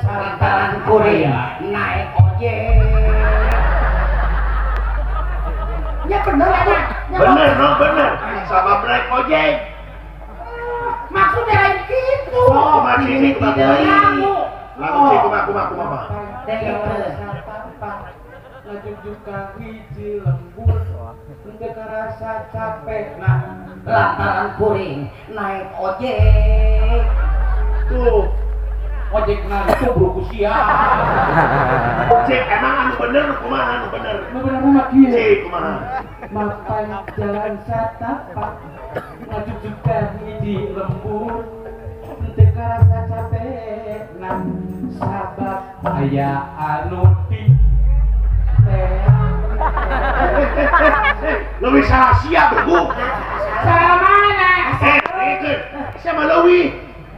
Lantaran kuring naik ojek. Ya bener tuh. Bener no bener. Sabab naik ojek. Maksudnya lain gitu. Oh masih ini Kamu. Lagu sih kumaha. Laju juga hiji lembur untuk rasa capek nah lantaran kuring naik ojek tuh ojek itu bro siap Cek emang anu bener kumaha anu bener. bener mah kieu Cek kumaha. mapan jalan satapak laju juga hiji lembur untuk rasa capek nah sabab aya anu di Lebih salah siap bro. salah mana? Ikut sama Lewi.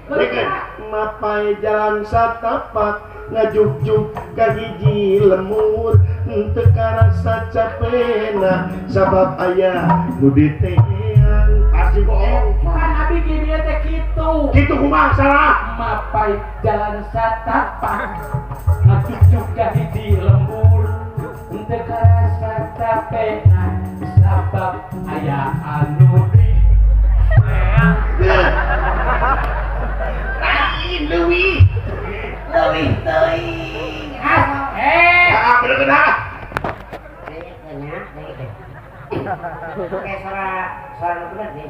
Ikut mapai jalan satapak ngajuk-juk ka hiji lemur teu karasa capena sabab aya nu diteang pasti bohong. Kan abi gini teh kitu. Kitu kumaha salah? Mapai jalan satapak ngajuk-juk ka hiji lembur teu karasa capena sabab aya anu di Lain Lewi teuing. bener bener. Kayak suara bener nih.